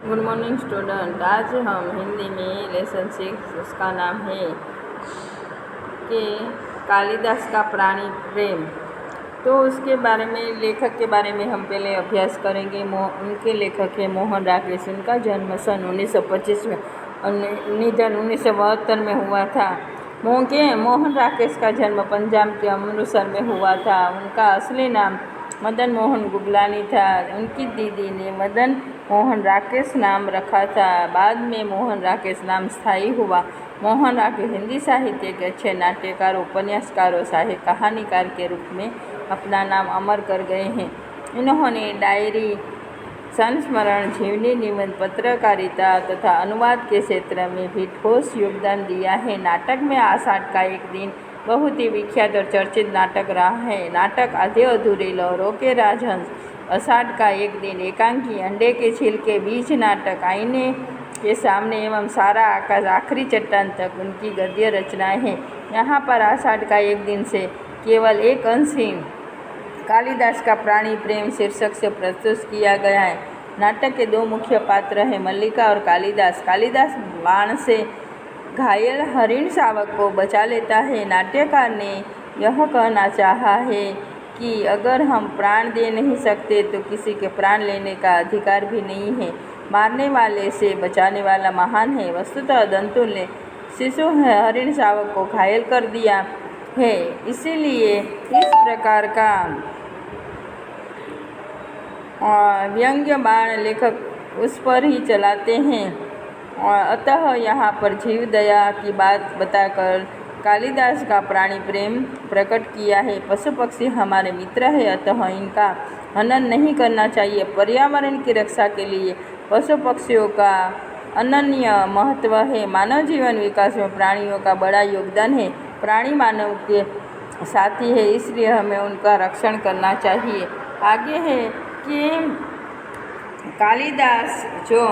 Good morning student. आज हम हिंदी में लेसन 6 उसका नाम है कि कालिदास का प्राणी प्रेम। तो उसके बारे में लेखक के बारे में हम पहले अभ्यास करेंगे। उनके लेखक है मोहन राकेश। उनका जन्म सन 1925 में निधन 1972 में हुआ था। मोहन राकेश का जन्म पंजाब के अमृतसर में हुआ था। उनका असली नाम मदन मोहन गुगलानी था। उनकी दीदी ने मदन मोहन राकेश नाम रखा था। बाद में मोहन राकेश नाम स्थायी हुआ। मोहन राकेश हिंदी साहित्य के अच्छे नाट्यकार, उपन्यासकार और साहित्य कहानीकार के रूप में अपना नाम अमर कर गए हैं। इन्होंने डायरी, संस्मरण, जीवनी, निबंध, पत्रकारिता तथा अनुवाद के क्षेत्र में भी ठोस योगदान दिया है। नाटक में आषाढ़ का एक दिन बहुत ही विख्यात और चर्चित नाटक रहा है। नाटक आधे अधूरे, लहरों के राजहंस, आषाढ़ का एक दिन, एकांकी, अंडे के छिलके, बीज नाटक, आईने के सामने एवं सारा आकाश, आखिरी चट्टान तक उनकी गद्य रचनाएं हैं। यहाँ पर आषाढ़ का एक दिन से केवल एक अंश ही कालिदास का प्राणी प्रेम शीर्षक से प्रस्तुत किया गया है। नाटक के दो मुख्य पात्र हैं, मल्लिका और कालिदास। कालिदास बाण से घायल हरिण शावक को बचा लेता है। नाट्यकार ने यह कहना चाहा है कि अगर हम प्राण दे नहीं सकते तो किसी के प्राण लेने का अधिकार भी नहीं है। मारने वाले से बचाने वाला महान है। वस्तुतः दंतु ने शिशु हरिण शावक को घायल कर दिया है, इसीलिए इस प्रकार का व्यंग्य बाण लेखक उस पर ही चलाते हैं। अतः यहाँ पर जीव दया की बात बताकर कालिदास का प्राणी प्रेम प्रकट किया है। पशु पक्षी हमारे मित्र है, अतः इनका हनन नहीं करना चाहिए। पर्यावरण की रक्षा के लिए पशु पक्षियों का अनन्य महत्व है। मानव जीवन विकास में प्राणियों का बड़ा योगदान है। प्राणी मानव के साथी है, इसलिए हमें उनका रक्षण करना चाहिए। आगे है कि कालिदास जो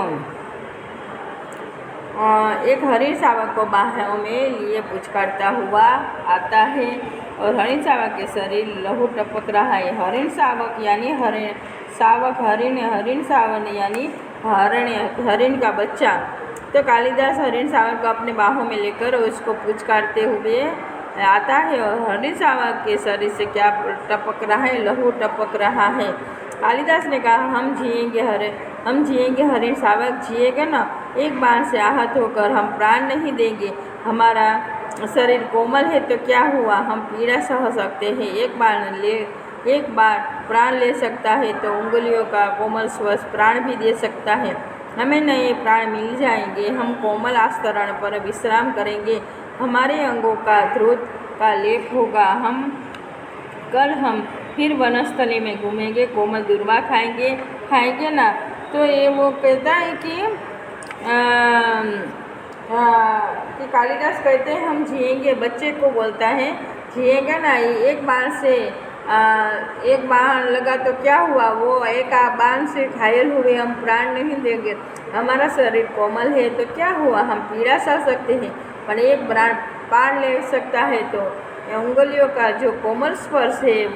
एक हरिण शावक को बाहों में लिए पुचकारता हुआ आता है और हरिण शावक के शरीर लहू टपक रहा है। हरिण शावक यानी हरिण शावक, हरिण शावक यानी हरिण का बच्चा। तो कालिदास हरिण शावक को अपने बाहों में लेकर उसको पुचकारते हुए आता है और हरिण शावक के शरीर से क्या टपक रहा है? लहू टपक रहा है। कालिदास ने कहा, हम जिएंगे हरिण शावक जिएगा ना। एक बार से आहत होकर हम प्राण नहीं देंगे। हमारा शरीर कोमल है तो क्या हुआ, हम पीड़ा सह सकते हैं। एक बार प्राण ले सकता है तो उंगलियों का कोमल स्पर्श प्राण भी दे सकता है। हमें नए प्राण मिल जाएंगे। हम कोमल आस्तरण पर विश्राम करेंगे। हमारे अंगों का ध्रुत का लेप होगा। कल हम फिर वनस्थली में घूमेंगे, कोमल दूर्वा खाएंगे ना। तो ये वो कहता है कि कालिदास कहते हैं हम जिएंगे, बच्चे को बोलता है जिएगा ना। एक बाण लगा तो क्या हुआ, वो एक बाण से घायल हुए, हम प्राण नहीं देंगे। हमारा शरीर कोमल है तो क्या हुआ, हम पीड़ा सह सकते हैं। पर एक प्राण ले सकता है तो उंगलियों का जो कोमल स्पर्श है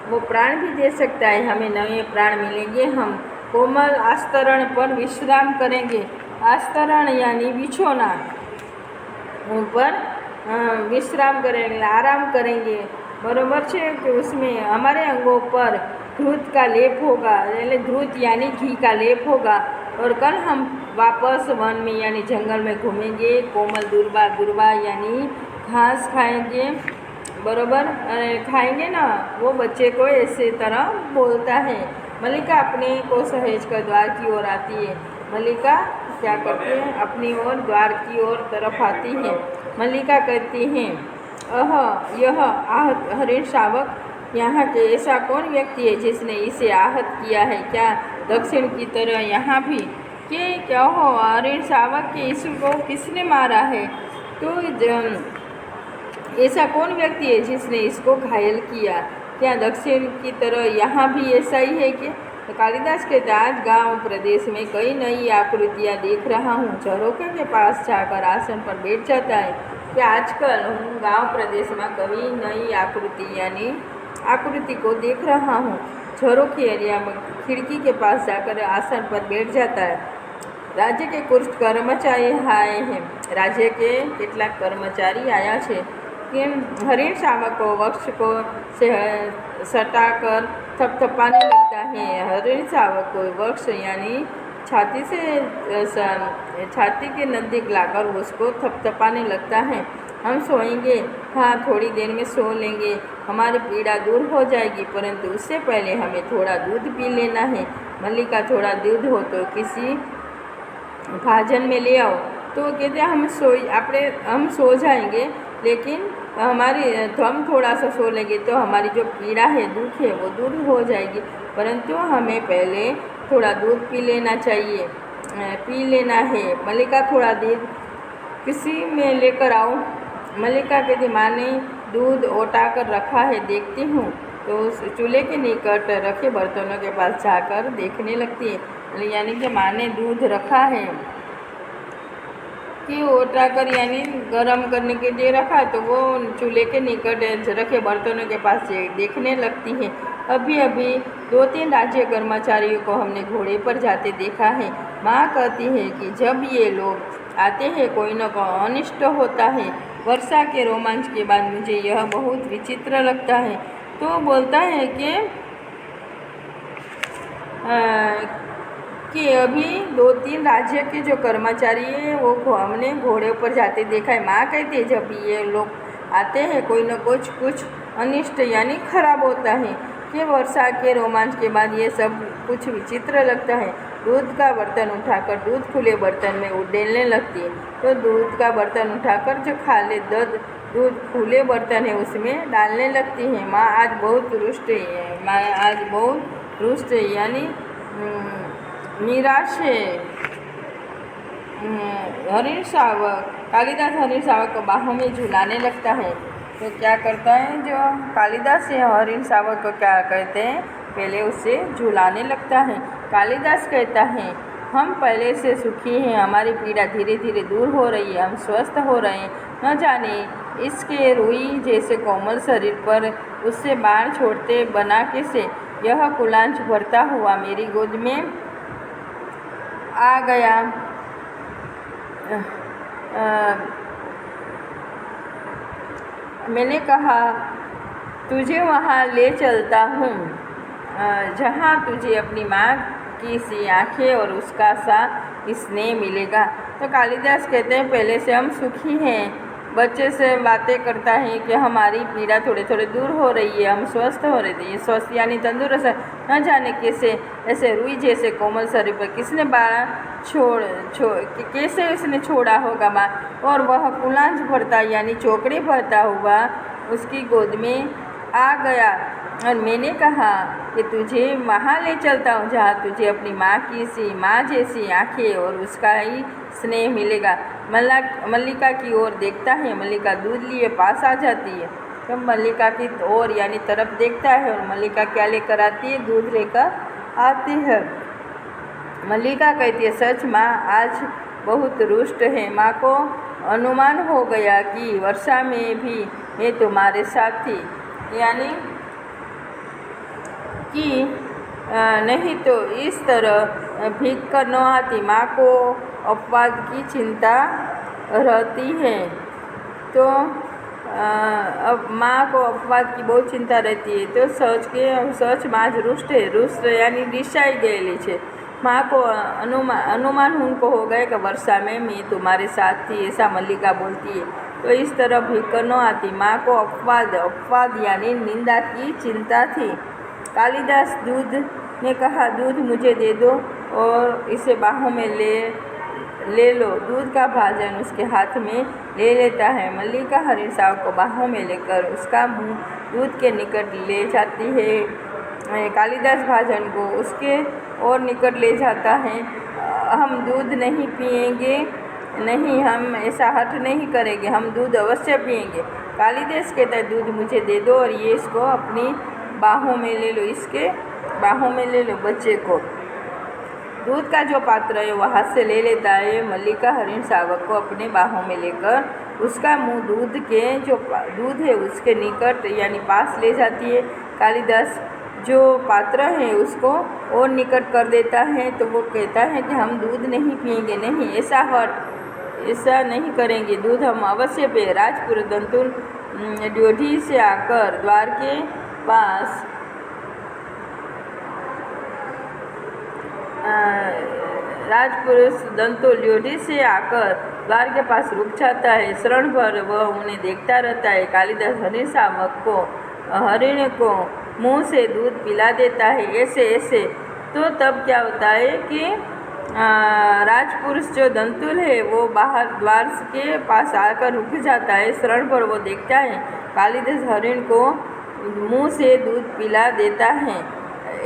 वो प्राण भी दे सकता है। हमें नए प्राण मिलेंगे। हम कोमल आस्तरण पर विश्राम करेंगे। आस्तरण यानी बिछोना, उन पर विश्राम करेंगे, आराम करेंगे। बराबर है कि उसमें हमारे अंगों पर ध्रुत का लेप होगा, यानी ध्रुत यानी घी का लेप होगा। और कल हम वापस वन में यानी जंगल में घूमेंगे। कोमल दूर्वा यानी घास खाएंगे। बराबर खाएंगे ना। वो बच्चे को ऐसे तरह बोलता है। मल्लिका अपने को सहेज कर द्वार की ओर आती है। मल्लिका क्या करती है, अपनी ओर द्वार की ओर तरफ आती है। मल्लिका कहती हैं, यह आहत हरिण शावक यहाँ के ऐसा कौन व्यक्ति है जिसने इसे आहत किया है? क्या दक्षिण की तरह यहाँ भी कि क्या हो हरिण शावक के इसको किसने मारा है? तो ऐसा कौन व्यक्ति है जिसने इसको घायल किया? क्या दक्षिण की तरह यहाँ भी ऐसा ही है कि? तो कालिदास कहते, आज गांव प्रदेश में कई नई आकृतियाँ देख रहा हूँ। झरोखे के पास जाकर आसन पर बैठ जाता है कि आजकल हूँ गांव प्रदेश में कई नई आकृति यानी आकृति को देख रहा हूँ। झरोखे एरिया में खिड़की के पास जाकर आसन पर बैठ जाता है। राज्य के कुछ कर्मचारी आए हैं। राज्य के કેટલાક કર્મચારી आया છે कि हरिण शावक को वृक्ष को से सटाकर थपथपाने लगता है। हरिण शावक को वृक्ष यानी छाती के नज़दीक लाकर उसको थपथपाने लगता है। हम सोएंगे, हाँ थोड़ी देर में सो लेंगे, हमारी पीड़ा दूर हो जाएगी, परंतु उससे पहले हमें थोड़ा दूध पी लेना है। मल्लिका, थोड़ा दूध हो तो किसी भाजन में ले आओ। तो कहते हैं हम सो जाएंगे, लेकिन हम थोड़ा सा सो लेंगे तो हमारी जो पीड़ा है, दुख है, वो दूर हो जाएगी, परंतु हमें पहले थोड़ा दूध पी लेना है। मल्लिका, थोड़ा दूध किसी में लेकर आओ। मल्लिका कहती, माँ ने दूध ओटा कर रखा है, देखती हूँ। तो उस चूल्हे के निकट रखे बर्तनों के पास जाकर देखने लगती है, यानी कि माँ ने दूध रखा है कि ओटा कर यानी गरम करने के लिए रखा है, तो वो चूल्हे के निकट रखे बर्तनों के पास देखने लगती है। अभी अभी 2-3 राज्य कर्मचारियों को हमने घोड़े पर जाते देखा है। माँ कहती है कि जब ये लोग आते हैं कोई न कोई अनिष्ट होता है। वर्षा के रोमांच के बाद मुझे यह बहुत विचित्र लगता है। तो बोलता है कि अभी 2-3 राज्य के जो कर्मचारी हैं वो हमने घोड़े पर जाते देखा है। माँ कहती है जब ये लोग आते हैं कोई न कुछ अनिष्ट यानी खराब होता है कि वर्षा के रोमांच के बाद ये सब कुछ विचित्र लगता है। दूध का बर्तन उठाकर दूध खुले बर्तन में उड़ेलने लगती है। तो दूध का बर्तन उठाकर जो खाली दूध खुले बर्तन है उसमें डालने लगती है। माँ आज बहुत रुष्ट है यानी निराश है। हरिण शावक कालिदास हरिण शावक को बाहों में झुलाने लगता है। तो क्या करता है जो कालिदास है, हरिण शावक को क्या कहते हैं, पहले उससे झुलाने लगता है। कालिदास कहता है हम पहले से सुखी हैं, हमारी पीड़ा धीरे धीरे दूर हो रही है, हम स्वस्थ हो रहे हैं। न जाने इसके रुई जैसे कोमल शरीर पर उससे बाण छोड़ते बना कैसे यह कुलांच भरता हुआ मेरी गोद में आ गया। मैंने कहा तुझे वहाँ ले चलता हूँ जहाँ तुझे अपनी माँ की सी आँखें और उसका सा स्नेह मिलेगा। तो कालिदास कहते हैं पहले से हम सुखी हैं। बच्चे से बातें करता है कि हमारी पीड़ा थोड़े थोड़े दूर हो रही है, हम स्वस्थ हो रहे थे। ये स्वस्थ यानी तंदुरुस्त है। न जाने कैसे ऐसे रुई जैसे कोमल शरीर पर किसने बाड़ा कैसे उसने छोड़ा होगा माँ, और वह कुलांच भरता यानी चौकड़ी भरता हुआ उसकी गोद में आ गया। और मैंने कहा कि तुझे वहाँ ले चलता हूँ जहाँ तुझे अपनी माँ जैसी आँखें और उसका ही स्नेह मिलेगा। मल्लिका की ओर देखता है, मल्लिका दूध लिए पास आ जाती है। तो मल्लिका की ओर यानी तरफ देखता है और मल्लिका क्या लेकर आती है, दूध लेकर आती है। मल्लिका कहती है सच माँ आज बहुत रुष्ट है। माँ को अनुमान हो गया कि वर्षा में भी मैं तुम्हारे साथ थी, यानी कि नहीं तो इस तरह भीग कर न आती। माँ को अपवाद की चिंता रहती है। तो अब माँ को अपवाद की बहुत चिंता रहती है। तो सच माँ रुष्ट है। रुष्ट यानी रिसाई गયેલી છે। माँ को अनुमान उनको हो गया कि वर्षा में मैं तुम्हारे साथ थी, ऐसा मल्लिका बोलती है। तो इस तरह भीग कर न आती। माँ को अपवाद यानी निंदा की चिंता थी। कालिदास दूध ने कहा दूध मुझे दे दो और इसे बाहों में ले लो। दूध का भाजन उसके हाथ में ले लेता है। मल्लिका हरिण शावक को बाहों में लेकर उसका मुंह दूध के निकट ले जाती है। कालिदास भाजन को उसके और निकट ले जाता है। हम दूध नहीं पिएंगे, नहीं हम ऐसा हट नहीं करेंगे, हम दूध अवश्य पिएंगे। कालिदास कहता है दूध मुझे दे दो और ये इसको अपनी बाहों में ले लो, इसके बाहों में ले लो बच्चे को। दूध का जो पात्र है वह हाथ से ले लेता है। मल्लिका हरिण शावक को अपने बाहों में लेकर उसका मुंह दूध है उसके निकट यानी पास ले जाती है। कालिदास जो पात्र है उसको और निकट कर देता है। तो वो कहता है कि हम दूध नहीं पिएंगे, नहीं ऐसा नहीं करेंगे, दूध हम अवश्य पे। राजपुरुष दंतुल ड्योढ़ी से आकर द्वार के पास राजपुरुष दंतुल ड्योढ़ी से आकर द्वार के पास रुक जाता है। क्षण भर वह उन्हें देखता रहता है। कालिदास हरिण शावक को हरिण को मुंह से दूध पिला देता है, ऐसे। तो तब क्या होता है कि राजपुरुष जो दंतुल है वो बाहर द्वार के पास आकर रुक जाता है। क्षण भर वो देखता है कालिदास हरिण को मुंह से दूध पिला देता है,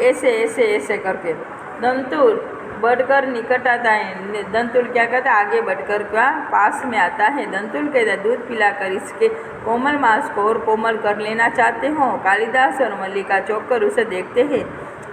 ऐसे करके। दंतुल बढ़कर निकट आता है। दंतुल क्या कहता है, आगे बढ़कर क्या पास में आता है। दंतुल कहता है, दूध पिलाकर इसके कोमल मांस को और कोमल कर लेना चाहते हो। कालिदास और मल्लिका चौंक कर उसे देखते हैं।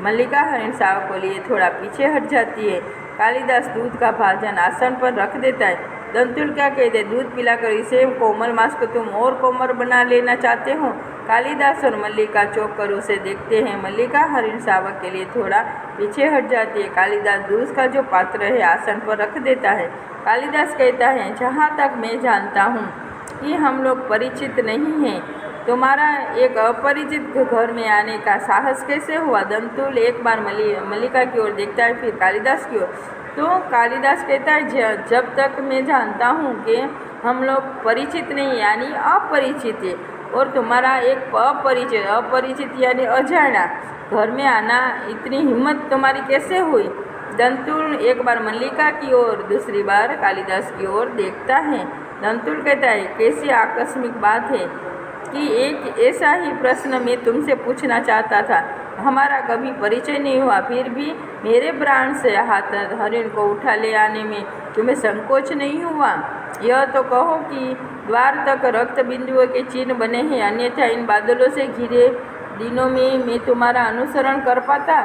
मल्लिका हरिण शावक को लिए थोड़ा पीछे हट जाती है। कालिदास दूध का भाजन आसन पर रख देता है। दंतुल क्या कहते हैं, दूध पिलाकर इसे कोमल मांस को तुम और कोमल बना लेना चाहते हो। कालिदास और मल्लिका चौंक कर उसे देखते हैं। मल्लिका हरिण शावक के लिए थोड़ा पीछे हट जाती है। कालिदास दूध का जो पात्र है आसन पर रख देता है। कालिदास कहता है, जहाँ तक मैं जानता हूँ कि हम लोग परिचित नहीं हैं, तुम्हारा एक अपरिचित घर में आने का साहस कैसे हुआ। दंतुल एक बार मल्लिका की ओर देखता है, फिर कालिदास की ओर। तो कालिदास कहता है, जब तक मैं जानता हूँ कि हम लोग परिचित नहीं यानी अपरिचित है, और तुम्हारा एक अपरिचित यानी अजाना घर में आना, इतनी हिम्मत तुम्हारी कैसे हुई। दंतुल एक बार मल्लिका की ओर, दूसरी बार कालिदास की ओर देखता है। दंतुल कहता है, कैसी आकस्मिक बात है कि एक ऐसा ही प्रश्न मैं तुमसे पूछना चाहता था। हमारा कभी परिचय नहीं हुआ, फिर भी मेरे प्राण से हाथ हरिण को उठा ले आने में तुम्हें संकोच नहीं हुआ। यह तो कहो कि द्वार तक रक्त बिंदुओं के चिन्ह बने हैं, अन्यथा इन बादलों से घिरे दिनों में मैं तुम्हारा अनुसरण कर पाता।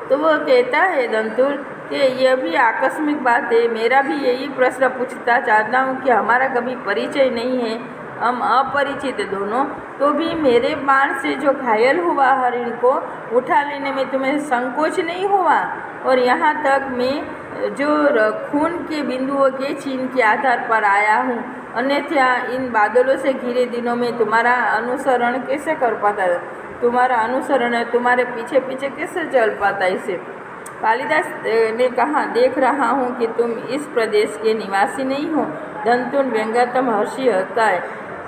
तो वह कहता है दंतुल कि यह भी आकस्मिक बात है, मेरा भी यही प्रश्न पूछता चाहता हूँ कि हमारा कभी परिचय नहीं है, हम अपरिचित दोनों, तो भी मेरे बाण से जो घायल हुआ हरिण को उठा लेने में तुम्हें संकोच नहीं हुआ। और यहाँ तक मैं जो खून के बिंदुओं के चिन्ह के आधार पर आया हूँ, अन्यथा इन बादलों से घिरे दिनों में तुम्हारा अनुसरण कैसे कर पाता, तुम्हारा अनुसरण है, तुम्हारे पीछे पीछे कैसे चल पाता। इसे कालिदास ने कहा, देख रहा हूँ कि तुम इस प्रदेश के निवासी नहीं हो। दंतुल व्यंग्यात्मक हंसी हंसता है।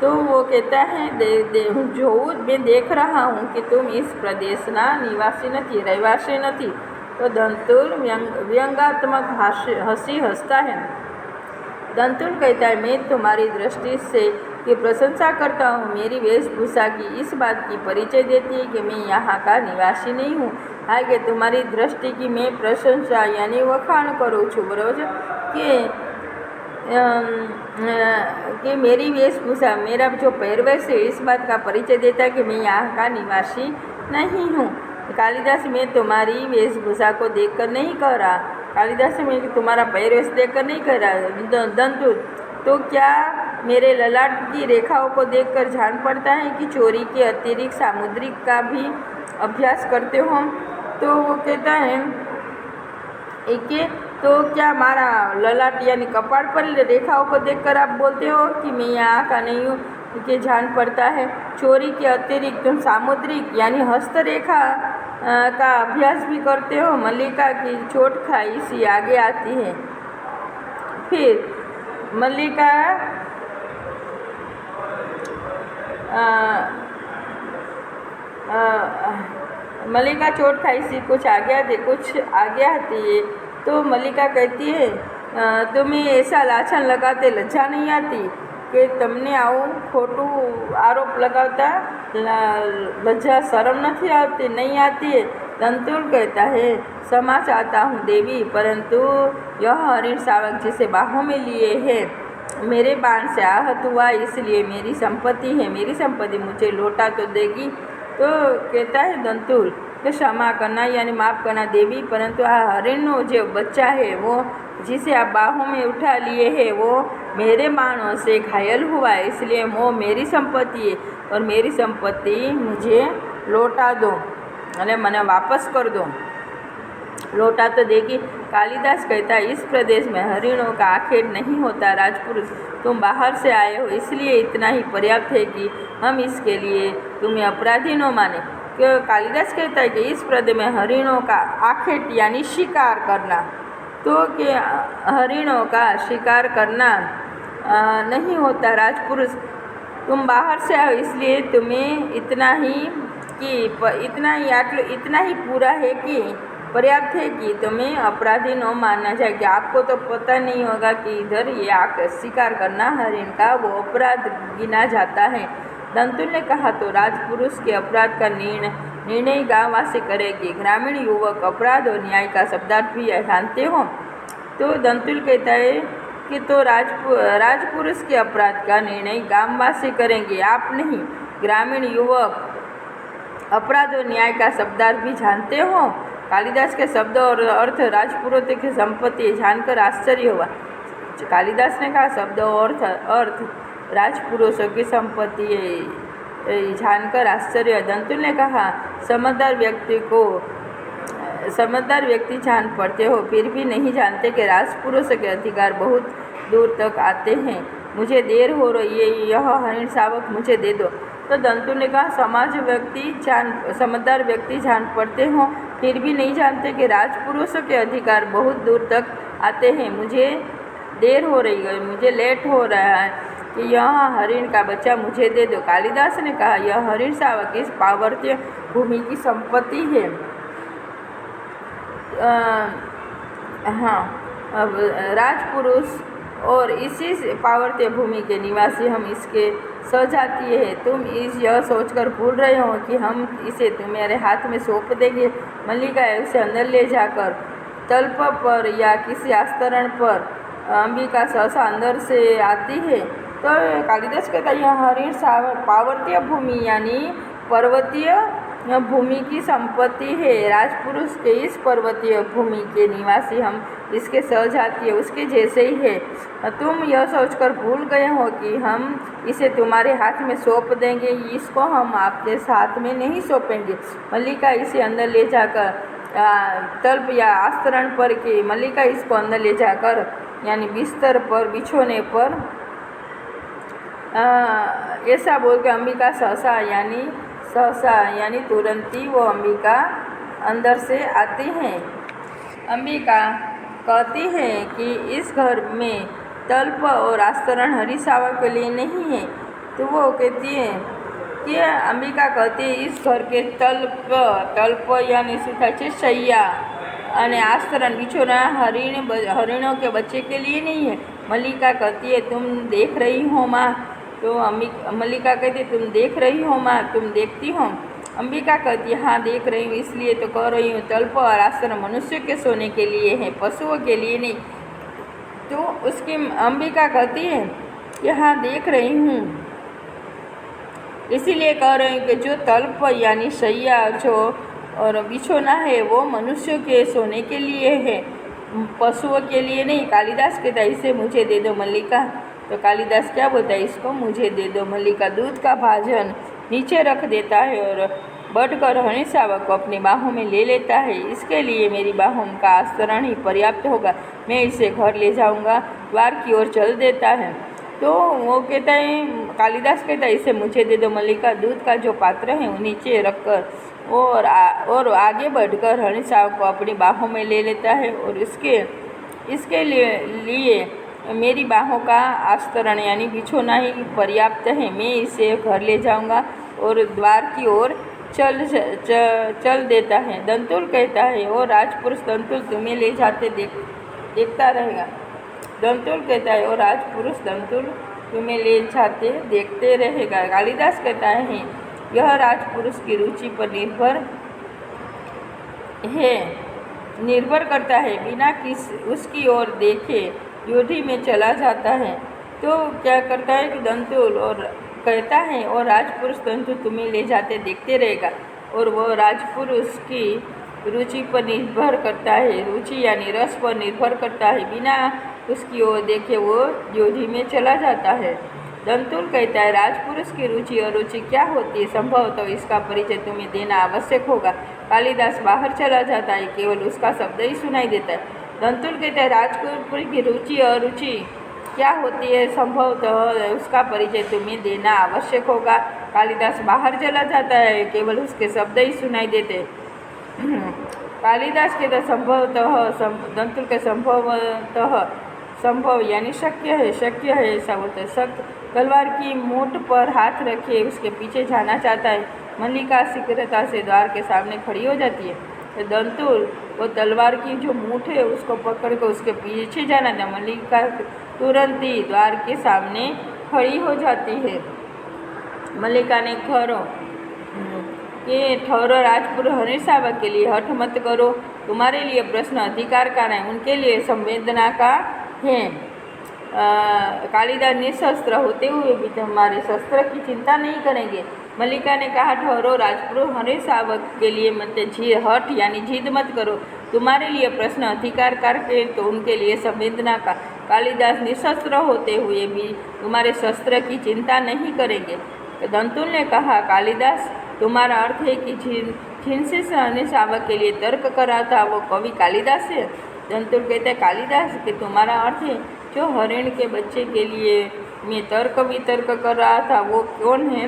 तो वो कहता है, जो मैं देख रहा हूँ कि तुम इस प्रदेशना निवासी नहीं, रहवासी नहीं। तो दंतुल व्यंग्यात्मक हंसी हंसता है। दंतुल कहता है, मैं तुम्हारी दृष्टि से की प्रशंसा करता हूँ। मेरी वेशभूषा की इस बात की परिचय देती है कि मैं यहाँ का निवासी नहीं हूँ। आगे तुम्हारी दृष्टि की मैं प्रशंसा यानी वखाण करूँ छूँ, बराबर कि मेरी वेशभूषा, मेरा जो पहरवेश है, इस बात का परिचय देता है कि मैं यहाँ का निवासी नहीं हूँ। कालिदास में तुम्हारी वेशभूषा को देखकर नहीं कह रहा, कालिदास में तुम्हारा पहरवेश देखकर नहीं कह रहा। दंतुल, तो क्या मेरे ललाट की रेखाओं को देखकर जान पड़ता है कि चोरी के अतिरिक्त सामुद्रिक का भी अभ्यास करते हो। तो वो कहता है तो क्या हमारा ललाट यानी कपाड़ पर रेखाओं को देखकर आप बोलते हो कि मैं यहाँ का नहीं हूँ, कि जान पड़ता है। चोरी के अतिरिक्त तुम सामुद्रिक यानी हस्तरेखा का अभ्यास भी करते हो। मल्लिका की चोट खाई सी आगे आती है। फिर मल्लिका चोट खाई सी कुछ आगे आती है। तो मल्लिका कहती है, तुम्हें ऐसा लाछन लगाते लज्जा नहीं आती कि तुमने आવું खोटू आरोप लगाता लज्जा शर्म नहीं आती है। दंतुल कहता है, क्षमा चाहता हूँ देवी, परंतु यह हरिण शावक जिसे बाहों में लिए है मेरे बाण से आहत हुआ, इसलिए मेरी संपत्ति है, मेरी संपत्ति मुझे लौटा तो देगी। तो कहता है दंतुल कि क्षमा करना यानी माफ़ करना देवी, परंतु हरिण जो बच्चा है वो जिसे आप बाहों में उठा लिए है वो मेरे बाणों से घायल हुआ है, इसलिए वो मेरी संपत्ति है और मेरी संपत्ति मुझे लौटा दो। अरे मने वापस कर दो, लौटा तो देगी। कालिदास कहता है इस प्रदेश में हरिणों का आखेट नहीं होता। राजपुरुष, तुम बाहर से आए हो इसलिए इतना ही पर्याप्त है कि हम इसके लिए तुम्हें अपराधी न माने। क्यों? कालिदास कहता है कि इस प्रदेश में हरिणों का आखेट यानी शिकार करना, तो कि हरिणों का शिकार करना नहीं होता। राजपुरुष, तुम बाहर से आओ इसलिए तुम्हें इतना ही पूरा है कि पर्याप्त है कि तुम्हें अपराधी न मानना चाहिए। आपको तो पता नहीं होगा कि इधर ये शिकार करना हरिण का वो अपराध गिना जाता है। दंतुल ने कहा, तो राजपुरुष के अपराध का निर्णय गांववासी करेगी। ग्रामीण युवक अपराध और न्याय का शब्दार्थ भी जानते हो। तो दंतुल कहता है कि तो राजपुरुष के अपराध का निर्णय गांववासी करेंगे, आप नहीं। ग्रामीण युवक अपराध और न्याय का शब्दार्थ भी जानते हो। कालिदास के शब्द और अर्थ राजपुरों की संपत्ति जानकर आश्चर्य हुआ। कालिदास ने कहा शब्द और अर्थ राजपुरुषों की संपत्ति जानकर आश्चर्य। दंतुल ने कहा समझदार व्यक्ति जान पड़ते हो, फिर भी नहीं जानते कि राजपुरुषों के अधिकार बहुत दूर तक आते हैं। मुझे देर हो रही है, यह हरिण शावक मुझे दे दो। तो दंतुल ने कहा समझदार व्यक्ति जान पड़ते हो, फिर भी नहीं जानते कि राजपुरुषों के अधिकार बहुत दूर तक आते हैं। मुझे देर हो रही है, मुझे लेट हो रहा है कि यह हरिण का बच्चा मुझे दे दो। कालिदास ने कहा यह हरिण शावक इस पार्वत्य भूमि की संपत्ति है। हाँ, अब राजपुरुष और इसी पार्वत्य भूमि के निवासी हम इसके सजातीय है। तुम यह सोचकर भूल रहे हो कि हम इसे तुम्हारे हाथ में सौंप देंगे। मल्लिका उसे अंदर ले जाकर तल्प पर या किसी आस्तरण पर अंबिका सहसा अंदर से आती है। तो कालिदास कहता है यह हरिण पार्वतीय भूमि यानी पर्वतीय भूमि की संपत्ति है। राजपुरुष के इस पर्वतीय भूमि के निवासी हम इसके सजातीय उसके जैसे ही है। तुम यह सोचकर भूल गए हो कि हम इसे तुम्हारे हाथ में सौंप देंगे, इसको हम आपके साथ में नहीं सौंपेंगे। मल्लिका इसे अंदर ले जाकर तल्प या आस्तरण पर कि मल्लिका इसको अंदर ले जाकर यानी बिस्तर पर बिछोने पर ऐसा बोल के अंबिका सहसा यानी तुरंत ही वो अंबिका अंदर से आती हैं। अंबिका कहती है कि इस घर में तल्प और आस्तरण हरि शावक के लिए नहीं है। तो वो कहती है कि अंबिका कहती है इस घर के तल्प यानी सुखाचे शैया અને आस्तरण बिछोना हरिणों के बच्चे के लिए नहीं है। मल्लिका कहती है तुम देख रही हो माँ। तो मल्लिका कहती है तुम देख रही हो माँ, तुम देखती हो। अंबिका कहती है हाँ देख रही हूँ, इसलिए तो कह रही हूँ तल्प और आस्तरण मनुष्य के सोने के लिए है, पशुओं के लिए नहीं। तो उसकी अंबिका कहती है कि हाँ देख रही हूँ, इसीलिए कह रही हूँ कि जो तल्प यानी शैया जो और बिछोना है वो मनुष्यों के सोने के लिए है, पशुओं के लिए नहीं। कालिदास कहता है इसे मुझे दे दो मल्लिका। तो कालिदास क्या बोलता है इसको मुझे दे दो। मल्लिका दूध का भाजन नीचे रख देता है और बढ़कर हरिण शावक को अपनी बाहों में ले लेता है। इसके लिए मेरी बाहों का आस्तरण ही पर्याप्त होगा, मैं इसे घर ले जाऊंगा। द्वार की ओर चल देता है। तो वो कहता है कालिदास कहता है इसे मुझे दे दो। मल्लिका दूध का जो पात्र है वो नीचे रखकर और आगे बढ़कर हरिण शावक को अपनी बाहों में ले लेता है और इसके लिए मेरी बाहों का आस्तरण यानी बिछोना ही पर्याप्त है, मैं इसे घर ले जाऊंगा और द्वार की ओर चल देता है। दंतुल कहता है और राजपुरुष दंतुल तुम्हें ले जाते देखता रहेगा। दंतुल कहता है और राजपुरुष दंतुल तुम्हें ले जाते देखते रहेगा। कालिदास कहता है यह राजपुरुष की रुचि पर निर्भर करता है, बिना उसकी ओर देखे योधी में चला जाता है। तो क्या करता है कि दंतुल और कहता है और राजपुरुष दंतुल तुम्हें ले जाते देखते रहेगा और वो राजपुरुष की रुचि पर निर्भर करता है, रुचि यानी रस पर निर्भर करता है, बिना उसकी ओर देखे वो योधी में चला जाता है। दंतुल कहता है, राजपुरुष की रुचि और रुचि क्या होती है, संभवतः इसका परिचय तुम्हें देना आवश्यक होगा। कालिदास बाहर चला जाता है, केवल उसका शब्द ही सुनाई देता है। दंतुल कहता है, राजपुरुष की रुचि और रुचि क्या होती है, संभवतः उसका परिचय तुम्हें देना आवश्यक होगा। कालिदास बाहर चला जाता है, केवल उसके शब्द ही सुनाई देते। कालिदास के संभवतः, दंतुल के संभवतः, संभव यानी शक्य है, शक्य है ऐसा बोलते हैं। तलवार की मोट पर हाथ रखे उसके पीछे जाना चाहता है। मल्लिका शीघ्रता से द्वार के सामने खड़ी हो जाती है। तो दंतुल वो तलवार की जो मूठ है उसको पकड़ कर उसके पीछे जाना था। मल्लिका तुरंत ही द्वार के सामने खड़ी हो जाती है। मल्लिका ने ठहरो राजपुर हरिसावक के लिए हठ मत करो, तुम्हारे लिए प्रश्न अधिकार का नहीं, उनके लिए संवेदना का है। कालिदास निशस्त्र होते हुए भी तुम्हारे शस्त्र की चिंता नहीं करेंगे। मल्लिका ने कहा, ठहरो राजपुर हरिसावक के लिए मत हठ यानी जिद मत करो, तुम्हारे लिए प्रश्न अधिकार करके तो उनके लिए संवेदना का। कालिदास निशस्त्र होते हुए भी तुम्हारे शस्त्र की चिंता नहीं करेंगे। तो दंतुल ने कहा, कालिदास तुम्हारा अर्थ है कि जिनसे हरिसावक के लिए तर्क करा था वो कवि कालिदास है। दंतुल कहते हैं, कालिदास कि तुम्हारा अर्थ है जो हरिण के बच्चे के लिए मैं तर्क वितर्क कर रहा था वो कौन है,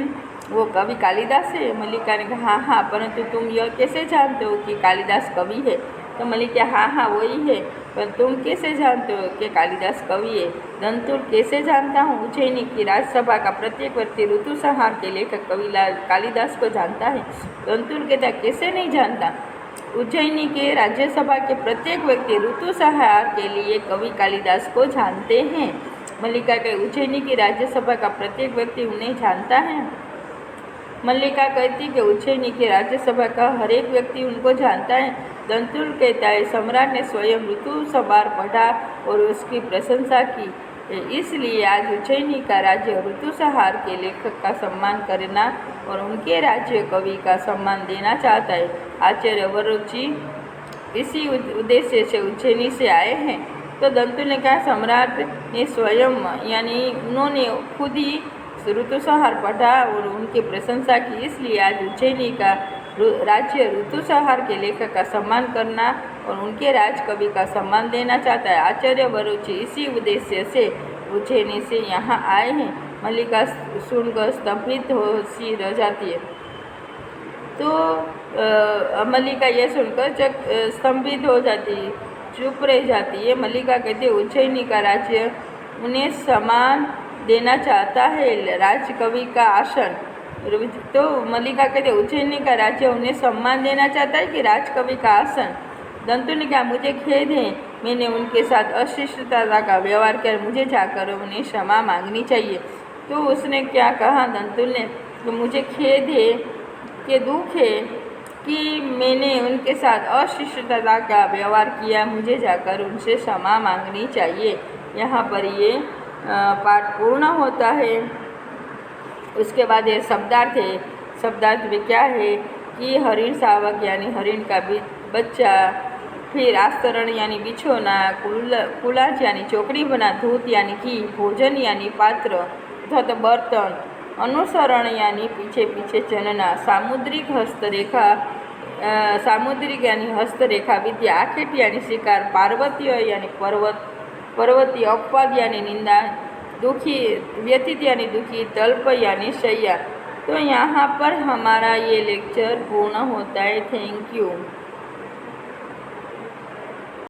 वो कवि कालिदास है। मल्लिका ने कहा, हाँ, परंतु तुम यह कैसे जानते हो कि कालिदास कवि है। तो मल्लिका, हाँ वही है, पर तुम कैसे जानते हो कि कालिदास कवि है। दंतुल, कैसे जानता हूँ, उज्जैनी की राज्यसभा का प्रत्येक व्यक्ति ऋतुसंहार के लेखक कवि कालिदास को जानता है। दंतुल कहता, कैसे नहीं जानता, उज्जैनी के राज्यसभा के प्रत्येक व्यक्ति ऋतुसंहार के लिए कवि कालिदास को जानते हैं। मल्लिका के उज्जैनी की राज्यसभा का प्रत्येक व्यक्ति उन्हें जानता है। मल्लिका कहती कि उज्जैनी की राज्यसभा का हर एक व्यक्ति उनको जानता है। दंतुल कहता है, सम्राट ने स्वयं ऋतुसंहार पढ़ा और उसकी प्रशंसा की, इसलिए आज उज्जैनी का राज्य ऋतुसंहार के लेखक का सम्मान करना और उनके राज्य कवि का सम्मान देना चाहता है। आचार्य वरुचि इसी उद्देश्य से उज्जैनी से आए हैं। तो दंतुल ने कहा, सम्राट ने स्वयं यानी उन्होंने खुद ही ऋतुसंहार पढ़ा और उनकी प्रशंसा की, इसलिए आज उज्जैनी का राज्य ऋतुसंहार के लेखक का सम्मान करना और उनके राजकवि का सम्मान देना चाहता है। आचार्य वरुचि इसी उद्देश्य से उज्जैनी से यहाँ आए हैं। मल्लिका सुनकर स्तंभित हो सी रह जाती है। तो मल्लिका यह सुनकर स्तंभित हो जाती है, चुप रह जाती है। मल्लिका कहती है, उज्जैनी का राज्य उन्हें सम्मान देना चाहता है, राजकवि का आसन। तो मल्लिका कहते, उज्जैनी का राज्य उन्हें सम्मान देना चाहता है कि राजकवि का आसन। दंतुल ने कहा, मुझे खेद है, मैंने उनके साथ अशिष्टता का व्यवहार किया, मुझे जाकर उन्हें क्षमा मांगनी चाहिए। तो उसने क्या कहा दंतुल ने, तो मुझे खेद है कि दुख है कि मैंने उनके साथ अशिष्टता का व्यवहार किया, मुझे जाकर उनसे क्षमा मांगनी चाहिए। यहाँ पर ये पाठ पूर्ण होता है। उसके बाद ये शब्दार्थ है। शब्दार्थ में क्या है कि हरिण शावक यानी हरिण का बच्चा, फिर आस्तरण यानी बिछोना, कुलाच यानी चौकड़ी बना, धूत यानी घी, भोजन यानी पात्र अथवा तो बर्तन, अनुसरण यानी पीछे पीछे चलना, सामुद्रिक हस्तरेखा, सामुद्रिक यानी हस्तरेखा विद्या, आखेट यानी शिकार, पार्वतीय यानी पर्वतीय, अपवाद यानी निंदा, दुखी व्यतीत यानी दुखी, तल्प यानी शैया। तो यहाँ पर हमारा ये लेक्चर पूर्ण होता है। Thank you.